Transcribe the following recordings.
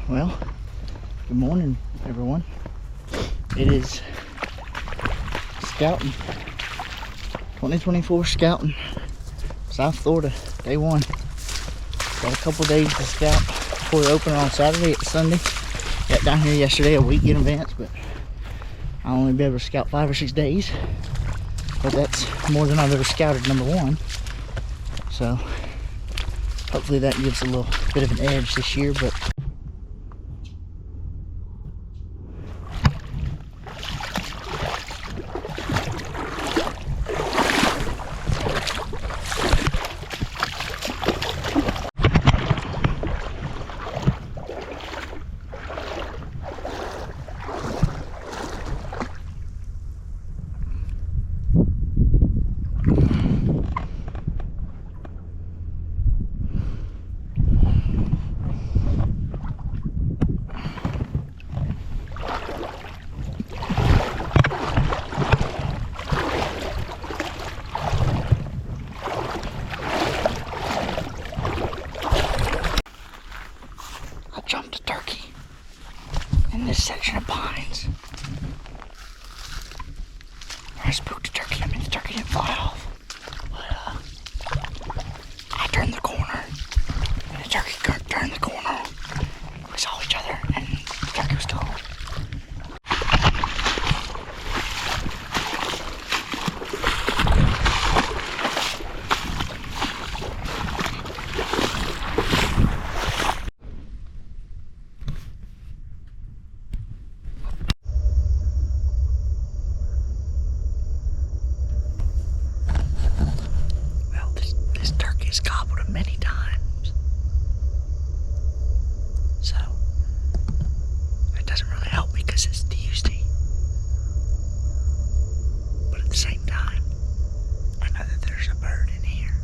Well, good morning, everyone. It is scouting, 2024 scouting, South Florida, day one. Got a couple days to scout before we open on Saturday. It's Sunday. Got down here yesterday, a week in advance, but I'll only be able to scout 5 or 6 days. But that's more than I've ever scouted, number one. So hopefully that gives a little bit of an edge this year. But jumped a turkey in this section of pines. I spooked a turkey. I mean, the turkey didn't fly off. But I turned the corner, and the turkey turned the corner. We saw each other, and the turkey was still alive. Gobbled him many times, so it doesn't really help me because it's Tuesday, but at the same time I know that there's a bird in here.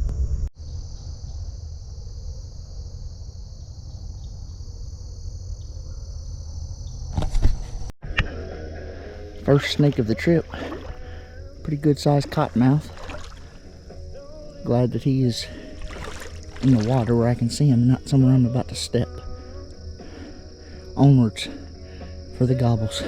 First snake of the trip, pretty good sized cottonmouth. Glad that he is in the water where I can see him, not somewhere I'm about to step. Onwards for the gobbles.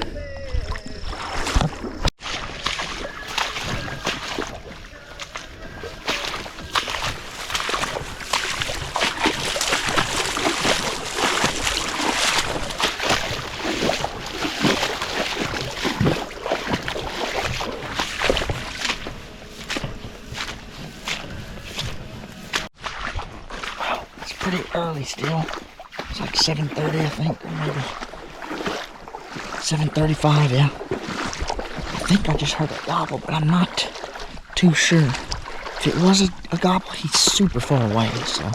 Pretty early still. It's like 7:30, I think, or maybe 7:35. Yeah. I think I just heard a gobble, but I'm not too sure. If it was a gobble, he's super far away, so.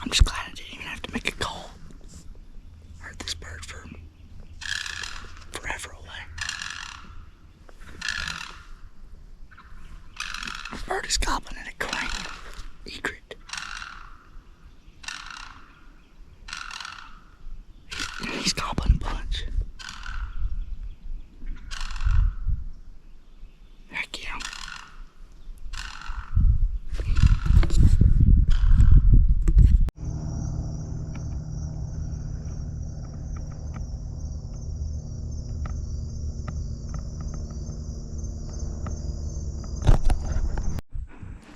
I'm just glad I didn't even have to make a call. I heard this bird for forever away. The bird is gobbling at a crane egret. He's gobbling a bunch. Heck yeah.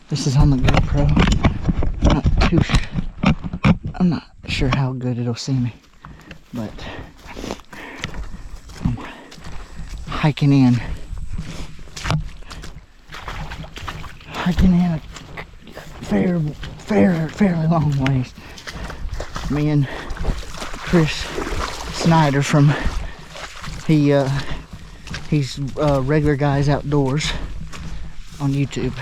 This is on the GoPro. I'm not sure how good it'll see me, but I'm hiking in a fairly long ways. Me and Chris Snyder from he's Regular Guys Outdoors on YouTube.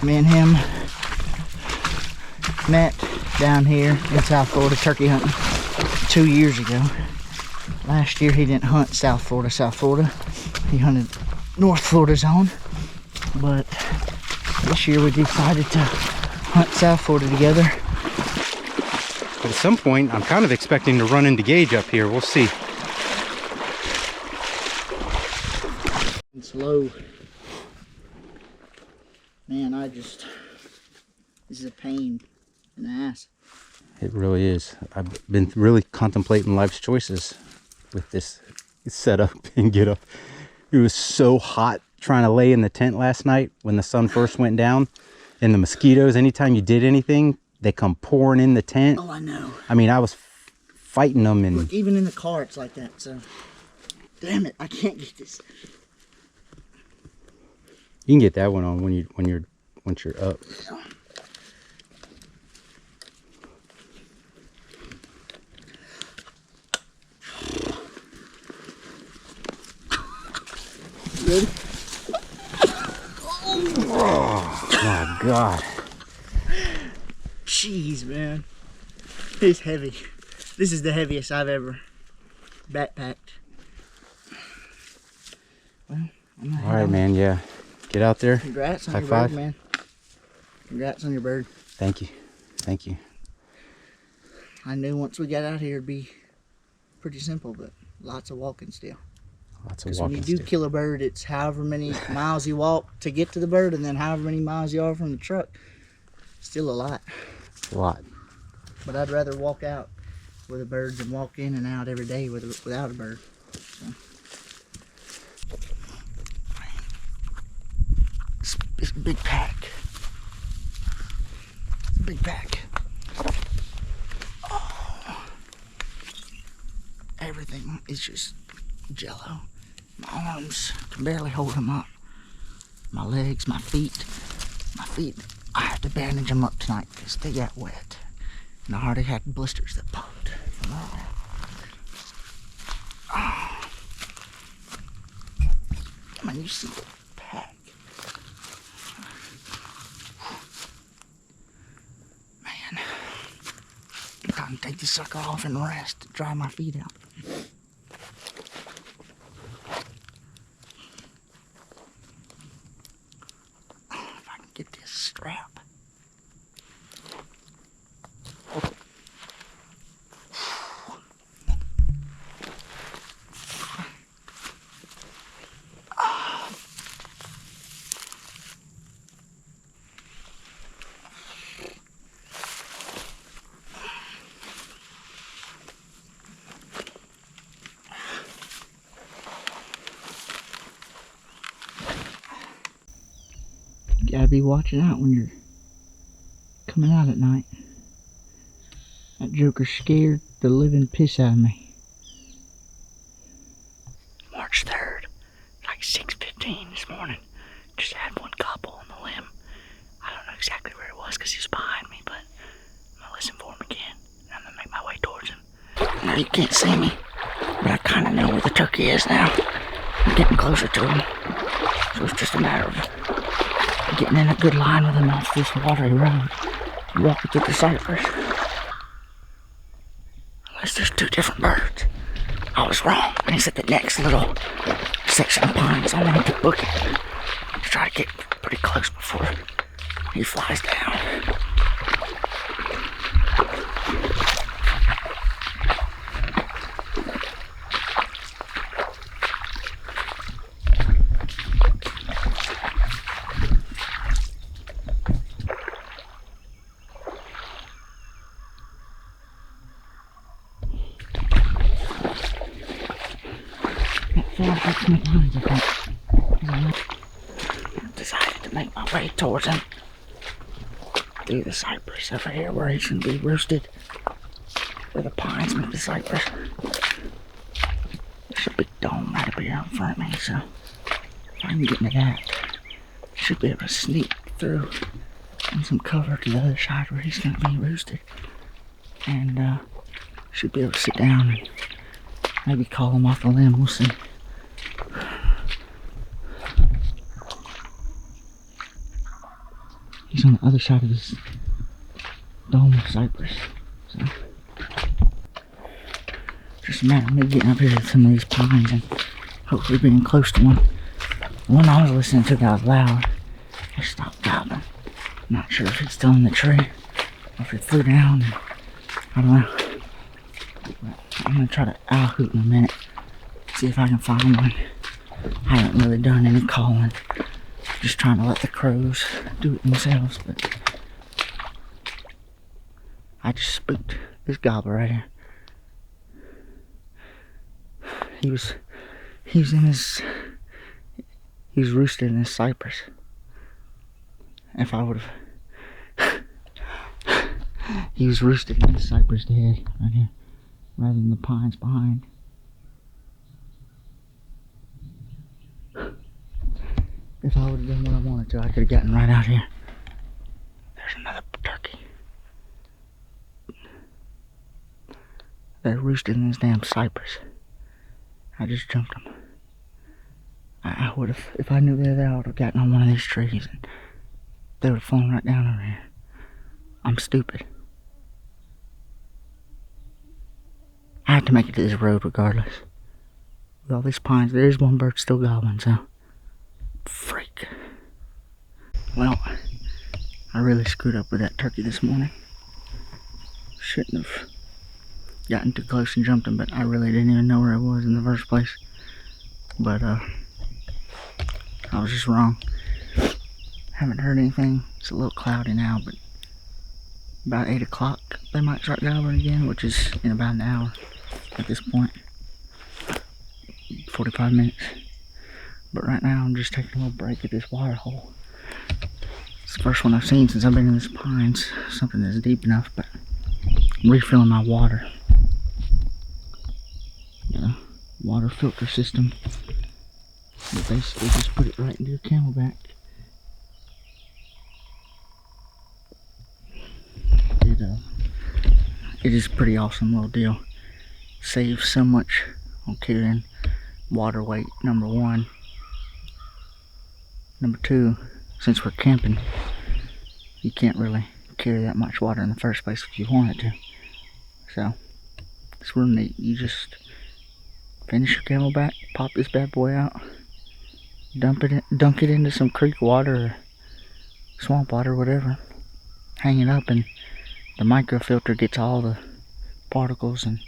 Me and him met down here in South Florida turkey hunting 2 years ago. Last year he didn't hunt South Florida. He hunted North Florida zone. But this year we decided to hunt South Florida together. But at some point, I'm kind of expecting to run into Gage up here. We'll see. slow. Man, this is a pain in the ass. It really is. I've been really contemplating life's choices with this setup and get up. It was so hot trying to lay in the tent last night when the sun first went down, and the mosquitoes, anytime you did anything, they come pouring in the tent. Oh, I know. I mean, I was fighting them. And look, even in the car it's like that. So damn it, I can't get this. You can get that one on once you're up. Yeah. Ready? Oh my God. Jeez, man. It's heavy. This is the heaviest I've ever backpacked. Well, all right, man. Yeah. Get out there. Congrats on High your five. bird, man. Congrats on your bird. Thank you. Thank you. I knew once we got out here it'd be pretty simple, but lots of walking still. Lots of Because walking when you do kill a bird, it's however many miles you walk to get to the bird, and then however many miles you are from the truck. Still a lot. A lot. But I'd rather walk out with a bird than walk in and out every day without a bird. So. It's a big pack. It's a big pack. Oh. Everything is just jello. My arms can barely hold them up. My legs, my feet. I had to bandage them up tonight because they got wet. And I already had blisters that popped from all that. Oh. Come on, you see the pack. Man. I'm going to take this sucker off and rest to dry my feet out. If I can get this strap. You gotta be watching out when you're coming out at night. That joker scared the living piss out of me. March 3rd, like 6:15 this morning. Just had one gobble on the limb. I don't know exactly where it was because he was behind me, but I'm gonna listen for him again. And I'm gonna make my way towards him. Now you can't see me, but I kinda know where the turkey is now. I'm getting closer to him. So it's just a matter of getting in a good line with him off this watery road, walking through the cypress. Unless there's two different birds. I was wrong when he said the next little section of pines. I wanted to book it to try to get pretty close before he flies down. Decided to make my way towards him through the cypress over here where he should be roosted, where the pines meet the cypress. There's a big dome right up here in front of me, so if I can get into that, I should be able to sneak through and some cover to the other side where he's going to be roosted, and should be able to sit down and maybe call him off the limb. We'll see. He's on the other side of this dome of cypress. So just a matter of me getting up here to some of these pines and hopefully being close to one. The one I was listening to that was loud. I stopped gobbling. Not sure if he's still in the tree or if it flew down. I don't know. But I'm gonna try to owl hoot in a minute. See if I can find one I haven't really done any calling. Just trying to let the crows do it themselves, but I just spooked this gobbler right here. He was roosted in his cypress. If I would've he was roosted in his cypress head right here, rather than the pines behind. If I would've done what I wanted to, I could've gotten right out here. There's another turkey. They're roosted in this damn cypress. I just jumped them. I would've, if I knew they were there, I would've gotten on one of these trees and they would've flown right down over here. I'm stupid. I have to make it to this road regardless. With all these pines, there is one bird still gobbling, so. Freak. Well, I really screwed up with that turkey this morning. Shouldn't have gotten too close and jumped him, but I really didn't even know where I was in the first place. But I was just wrong. Haven't heard anything. It's a little cloudy now, but about 8 o'clock they might start gobbling again, which is in about an hour at this point. 45 minutes. But right now I'm just taking a little break at this water hole. It's the first one I've seen since I've been in this pines. Something that's deep enough, but I'm refilling my water. Got a water filter system. You basically just put it right into your camelback. It is a pretty awesome little deal. Saves so much on carrying water weight, number one. Number two, since we're camping, you can't really carry that much water in the first place if you wanted to. So, it's real neat. You just finish your camelback, pop this bad boy out, dunk it into some creek water or swamp water, whatever. Hang it up, and the microfilter gets all the particles and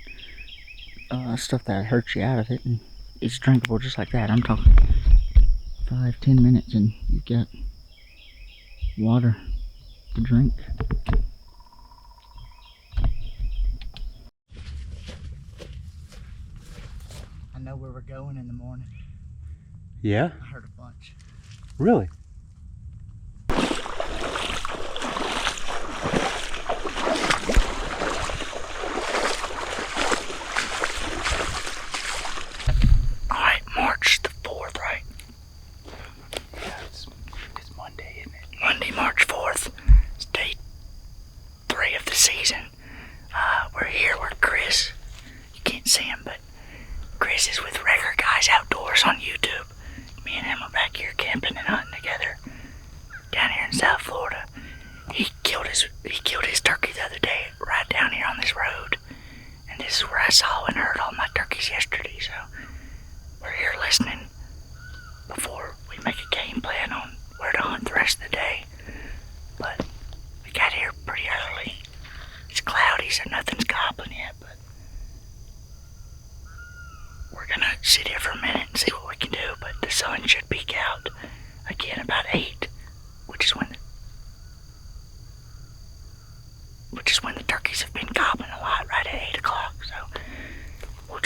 stuff that hurts you out of it, and it's drinkable just like that. I'm talking 5-10 minutes and you've got water to drink. I know where we're going in the morning. Yeah? I heard a bunch. Really? Alright, March the 4th, right? Yeah, it's Monday, isn't it? Monday, March 4th. It's day 3 of the season. We're here with Chris. You can't see him, but Chris is with Regular Guys Outdoors on YouTube. Me and him are back here camping and hunting together down here in South Florida. He killed his turkey the other day right down here on this road. And this is where I saw and heard all my turkeys yesterday, so we're here listening before we make a game plan on where to hunt the rest of the day. But we got here pretty early. It's cloudy, so nothing's gobbling yet, but we're gonna sit here for a minute and see what we can do. But the sun should peek out again about 8, which is when the turkeys have been gobbling a lot, right at 8 o'clock. So we'll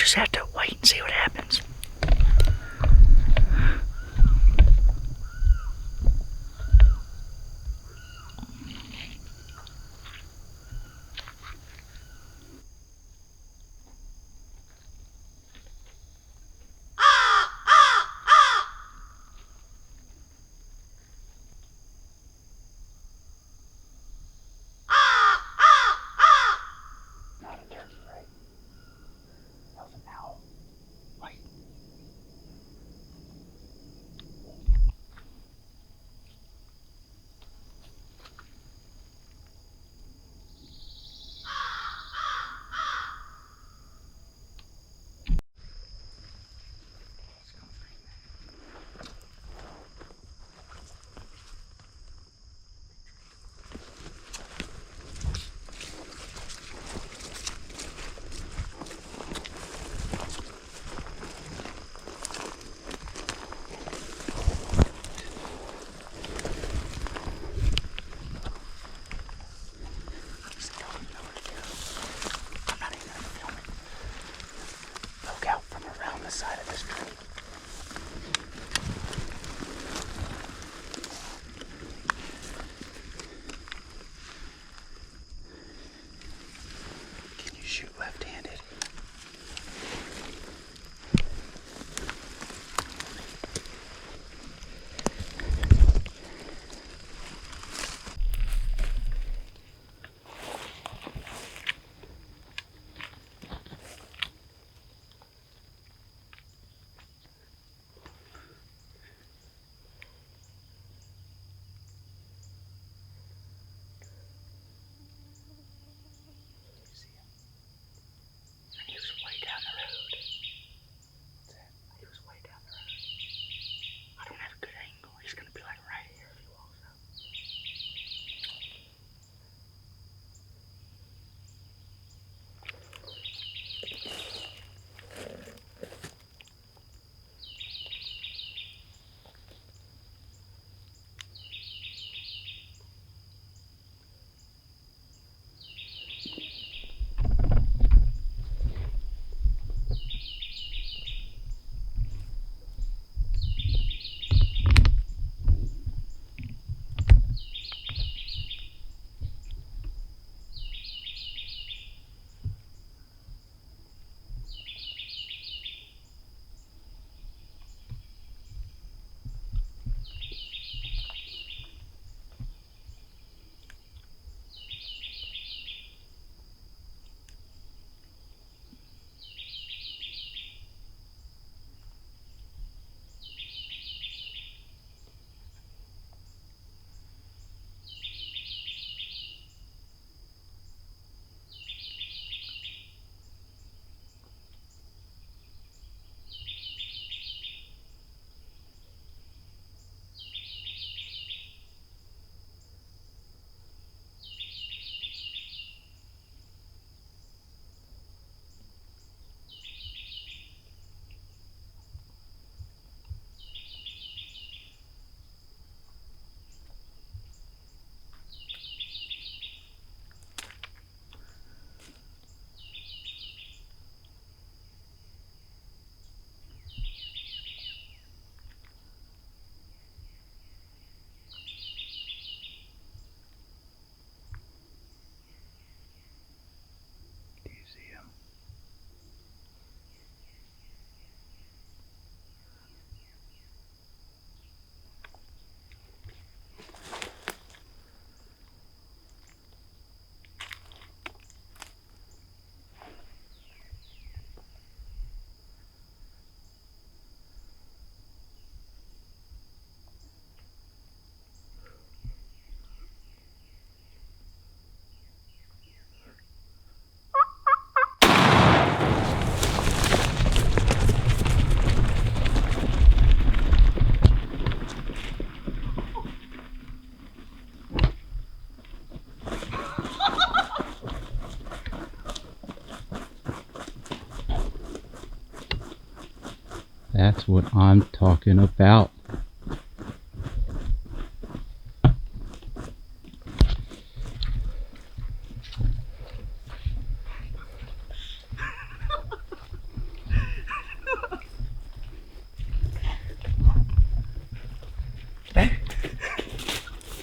That's what I'm talking about.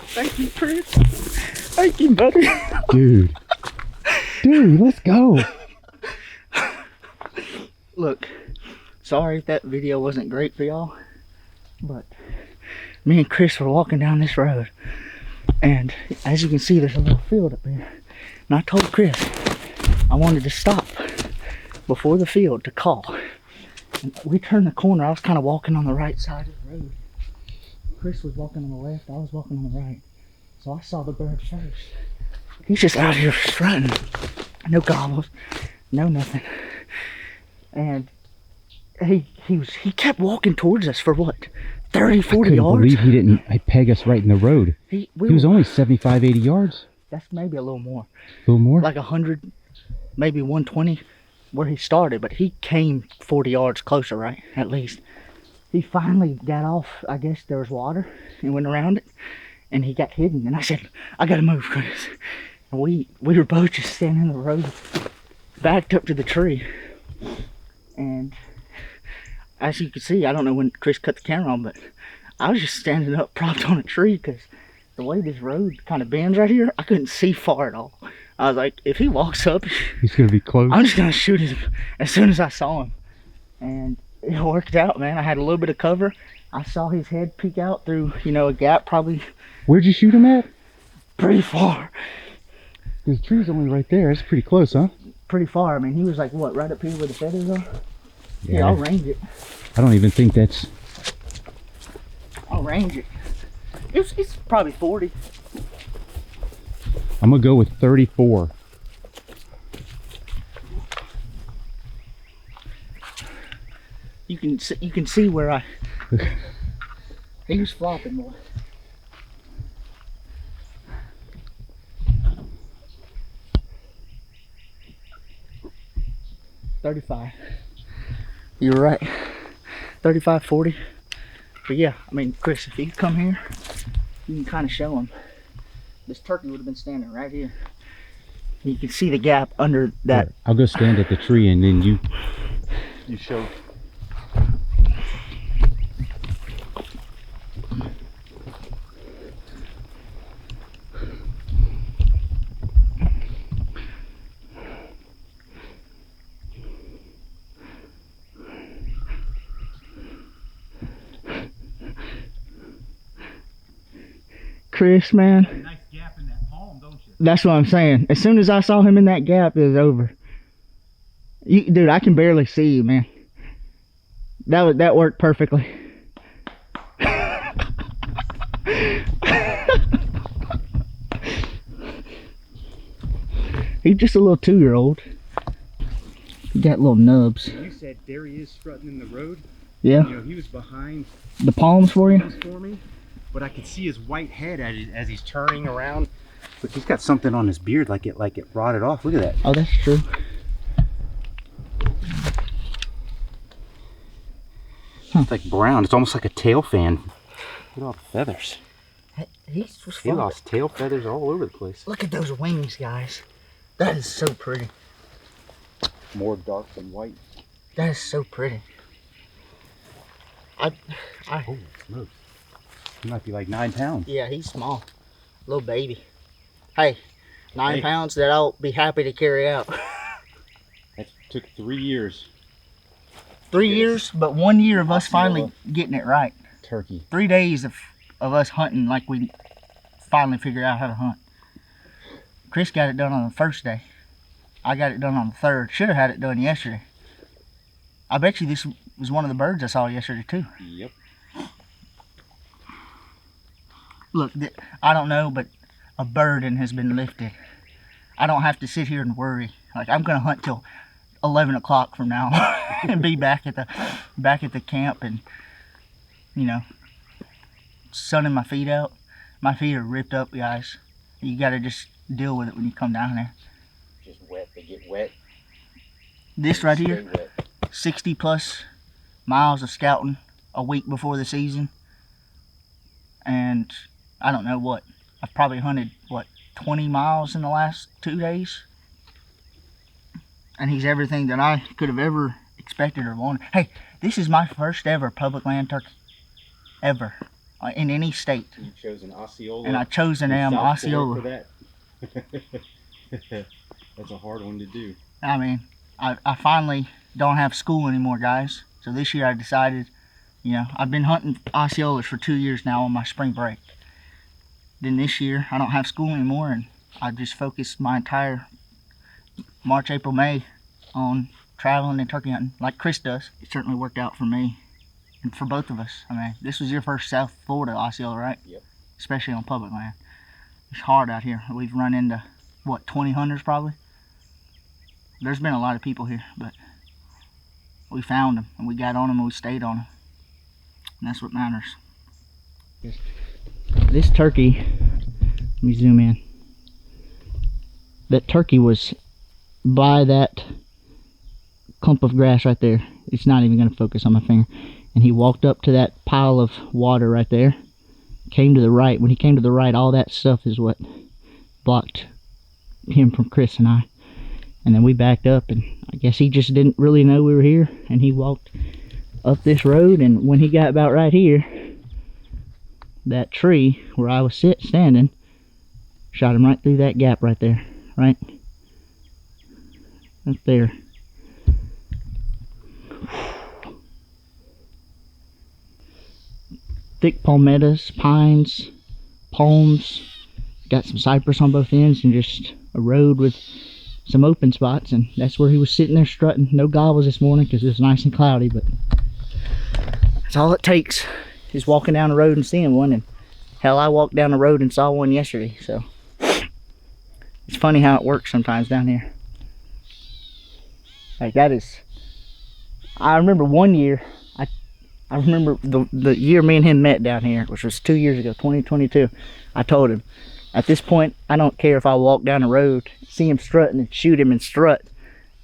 Thank you, Chris. Thank you, buddy. Dude, let's go. Look, sorry if that video wasn't great for y'all, but me and Chris were walking down this road, and as you can see, there's a little field up here. And I told Chris I wanted to stop before the field to call. And we turned the corner. I was kind of walking on the right side of the road. Chris was walking on the left. I was walking on the right. So I saw the bird first. He's just out here strutting. No gobbles, no nothing. And he kept walking towards us for what? 30, 40 yards? I believe he didn't peg us right in the road. He was only 75, 80 yards. That's maybe a little more. A little more? Like 100, maybe 120 where he started, but he came 40 yards closer, right? At least. He finally got off, I guess there was water, and went around it, and he got hidden. And I said, I gotta move, Chris. And we were both just standing in the road, backed up to the tree. And as you can see, I don't know when Chris cut the camera on, but I was just standing up, propped on a tree, because the way this road kind of bends right here, I couldn't see far at all. I was like, if he walks up, he's gonna be close. I'm just gonna shoot him as soon as I saw him. And it worked out, man. I had a little bit of cover. I saw his head peek out through, you know, a gap probably. Where'd you shoot him at? Pretty far. The tree's only right there. It's pretty close, huh? Pretty far. I mean, he was like, what, right up here where the feathers are? Yeah, I'll range it. I don't even think that's... I'll range it. It's probably 40. I'm gonna go with 34. You can see where I... He was flopping, boy. $35. You're right. 35, 40. But yeah, I mean, Chris, if you come here, you can kind of show him. This turkey would have been standing right here. You can see the gap under that. I'll go stand at the tree and then you show. Chris, man. Nice gap in that palm, don't you? That's what I'm saying. As soon as I saw him in that gap, it was over. Dude, I can barely see you, man. That worked perfectly. He's just a little 2-year-old. He got little nubs. You said there he is strutting in the road. Yeah. You know, he was behind the palms for you. For me, but I could see his white head as he's turning around. Look, he's got something on his beard like it rotted off. Look at that. Oh, that's true. It's like brown. It's almost like a tail fan. Look at all the feathers. He lost tail feathers all over the place. Look at those wings, guys. That is so pretty. More dark than white. That is so pretty. Oh, smokes. He might be like 9 pounds. Yeah, he's small. Little baby. Hey, 9 pounds that I'll be happy to carry out. That took 3 years. 3 years, but 1 year of us finally getting it right. Turkey. 3 days of us hunting like we finally figured out how to hunt. Chris got it done on the first day. I got it done on the third. Should have had it done yesterday. I bet you this was one of the birds I saw yesterday too. Yep. Look, I don't know, but a burden has been lifted. I don't have to sit here and worry. Like, I'm gonna hunt till 11 o'clock from now and be back at the camp, and you know, sunning my feet out. My feet are ripped up, guys. You gotta just deal with it when you come down there. Just wet. They get wet. This right here, 60 plus miles of scouting a week before the season. And I don't know what, I've probably hunted, what, 20 miles in the last 2 days? And he's everything that I could have ever expected or wanted. Hey, this is my first ever public land turkey. Ever. In any state. You chose an Osceola. And I chose an Osceola. For that. That's a hard one to do. I mean, I finally don't have school anymore, guys. So this year I decided, you know, I've been hunting Osceolas for 2 years now on my spring break. Then this year I don't have school anymore, and I just focused my entire March, April, May on traveling and turkey hunting like Chris does. It certainly worked out for me and for both of us. I mean, this was your first South Florida Osceola, right? Yep. Especially on public land. It's hard out here. We've run into, what, 20 hunters probably? There's been a lot of people here, but we found them and we got on them and we stayed on them. And that's what matters. This turkey, let me zoom in. That turkey was by that clump of grass right there. It's not even going to focus on my finger. And he walked up to that pile of water right there. Came to the right. When he came to the right, all that stuff is what blocked him from Chris and I. And then we backed up, and I guess he just didn't really know we were here. And he walked up this road, and when he got about right here, that tree where I was standing, shot him right through that gap right there. Right there. Thick palmettos, pines, palms, got some cypress on both ends, and just a road with some open spots, and that's where he was sitting there strutting. No gobbles this morning because it was nice and cloudy, but that's all it takes is walking down the road and seeing one. And hell, I walked down the road and saw one yesterday, so it's funny how it works sometimes down here. Like, that is, I remember one year, I remember the year me and him met down here, which was 2 years ago, 2022. I told him, at this point, I don't care if I walk down the road, see him strutting, and shoot him and strut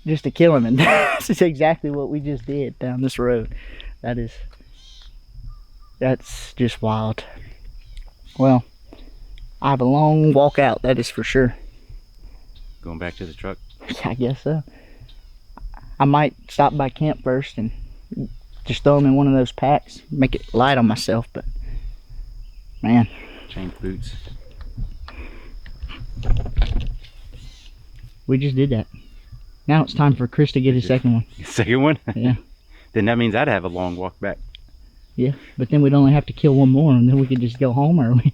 just to kill him. And this is exactly what we just did down this road. That's just wild. Well, I have a long walk out, that is for sure. Going back to the truck? I guess so. I might stop by camp first and just throw them in one of those packs, make it light on myself, but man. Change boots. We just did that. Now it's time for Chris to get his second one. Second one? Yeah. Then that means I'd have a long walk back. Yeah, but then we'd only have to kill one more, and then we could just go home early.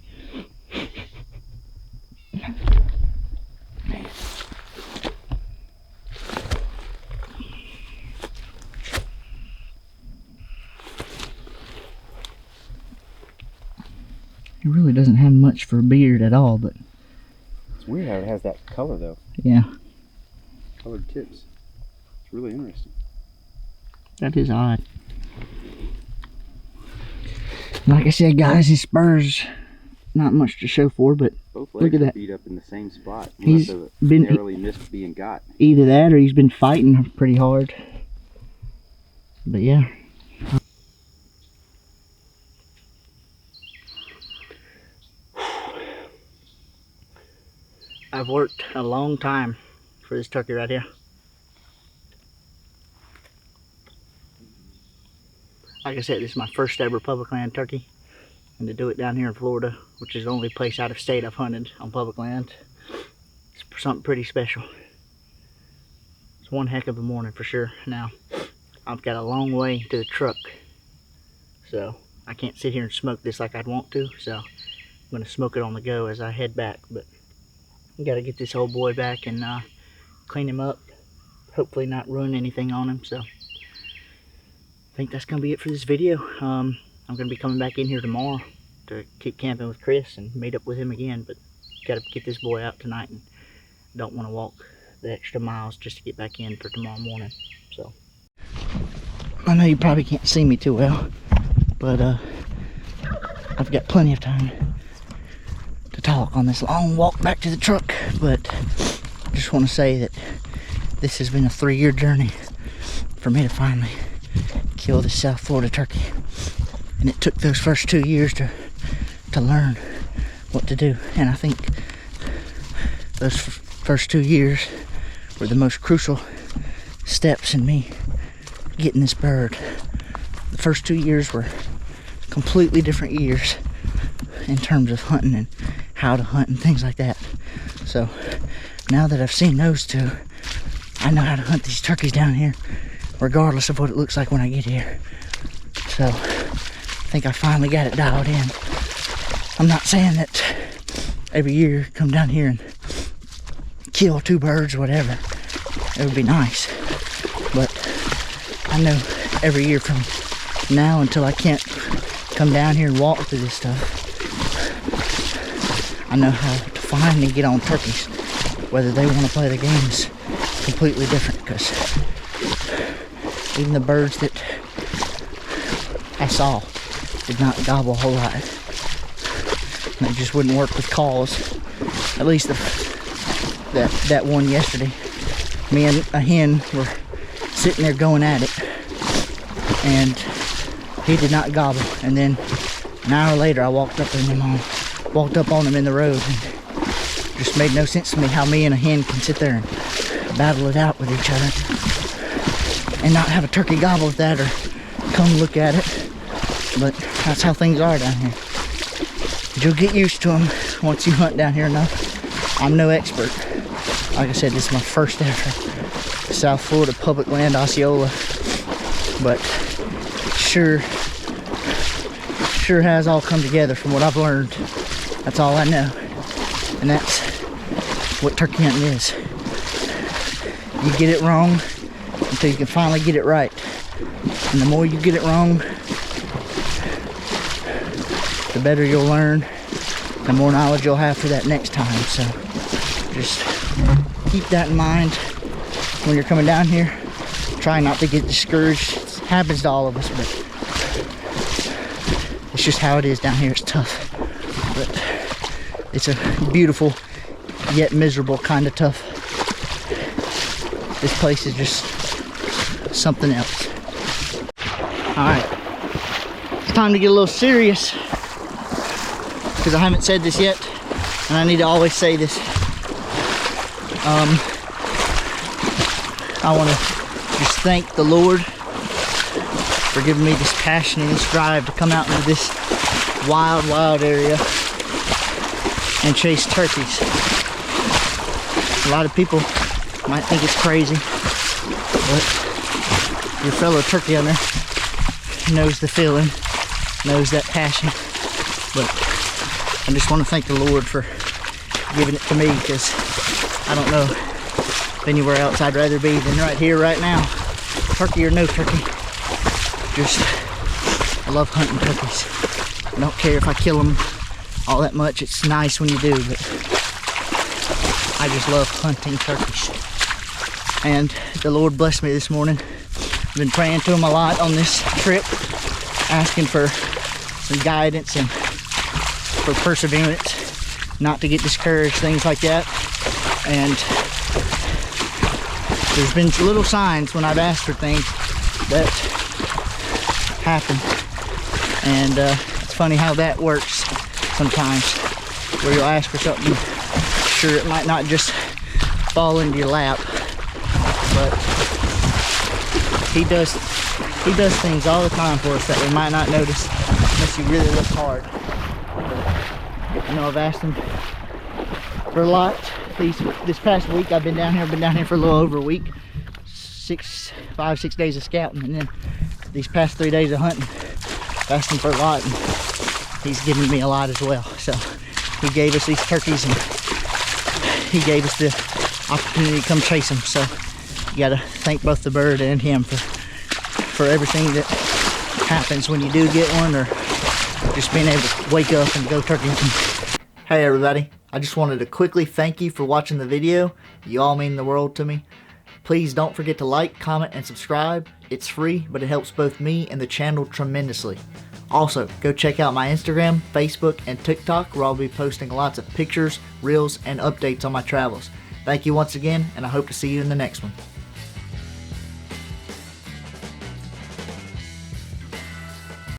It really doesn't have much for a beard at all, but it's weird how it has that color though. Yeah. Colored tips. It's really interesting. That is odd. Like I said, guys, his spurs, not much to show for, but both look at that. Beat up in the same spot. He's been narrowly missed being got. Either that or he's been fighting pretty hard. But yeah. I've worked a long time for this turkey right here. Like I said, this is my first ever public land turkey. And to do it down here in Florida, which is the only place out of state I've hunted on public land, it's something pretty special. It's one heck of a morning for sure. Now, I've got a long way to the truck, so I can't sit here and smoke this like I'd want to, so I'm going to smoke it on the go as I head back. But I got to get this old boy back and clean him up, hopefully not ruin anything on him. So I think that's going to be it for this video. I'm going to be coming back in here tomorrow to keep camping with Chris and meet up with him again, but got to get this boy out tonight and don't want to walk the extra miles just to get back in for tomorrow morning. So I know you probably can't see me too well, but I've got plenty of time to talk on this long walk back to the truck. But I just want to say that this has been a 3-year journey for me to finally kill kill this South Florida turkey. And it took those first 2 years to learn what to do. And I think those first 2 years were the most crucial steps in me getting this bird. The first 2 years were completely different years in terms of hunting and how to hunt and things like that. So now that I've seen those two, I know how to hunt these turkeys down here regardless of what it looks like when I get here. So I think I finally got it dialed in. I'm not saying that every year come down here and kill 2 birds or whatever. It would be nice, but I know every year from now until I can't come down here and walk through this stuff, I know how to find and get on turkeys. Whether they want to play the game is completely different, because even the birds that I saw did not gobble a whole lot. They just wouldn't work with calls. At least that one yesterday, me and a hen were sitting there going at it, and he did not gobble. And then an hour later, I walked up on him in the road, and just made no sense to me how me and a hen can sit there and battle it out with each other and not have a turkey gobble at that or come look at it. But that's how things are down here. You'll get used to them once you hunt down here enough. I'm no expert. Like I said, this is my first ever South Florida public land Osceola, but it sure has all come together from what I've learned. That's all I know, and that's what turkey hunting is. You get it wrong until you can finally get it right, and the more you get it wrong, the better you'll learn, the more knowledge you'll have for that next time. So just keep that in mind when you're coming down here. Try not to get discouraged. It happens to all of us, but it's just how it is down here. It's tough, but it's a beautiful yet miserable kind of tough. This place is just something else. Alright, it's time to get a little serious, because I haven't said this yet, and I need to always say this. I want to just thank the Lord for giving me this passion and this drive to come out into this wild area and chase turkeys. A lot of people might think it's crazy, but your fellow turkey hunter knows the feeling, knows that passion. But I just want to thank the Lord for giving it to me, because I don't know if anywhere else I'd rather be than right here, right now. Turkey or no turkey. Just, I love hunting turkeys. I don't care if I kill them all that much. It's nice when you do, but I just love hunting turkeys. And the Lord blessed me this morning. I've been praying to him a lot on this trip, asking for some guidance and for perseverance, not to get discouraged, things like that. And there's been little signs when I've asked for things that happen. And it's funny how that works sometimes, where you'll ask for something, sure it might not just fall into your lap, but he does things all the time for us that we might not notice unless you really look hard. But, you know, I've asked him for a lot. This past week I've been down here for a little over a week, 5-6 days of scouting, and then these past 3 days of hunting, I've asked him for a lot, and he's given me a lot as well. So he gave us these turkeys, and he gave us the opportunity to come chase them. So you gotta thank both the bird and him for everything that happens when you do get one, or just being able to wake up and go turkey hunting. Hey everybody, I just wanted to quickly thank you for watching the video. You all mean the world to me. Please don't forget to like, comment, and subscribe. It's free, but it helps both me and the channel tremendously. Also, go check out my Instagram, Facebook, and TikTok, where I'll be posting lots of pictures, reels, and updates on my travels. Thank you once again, and I hope to see you in the next one.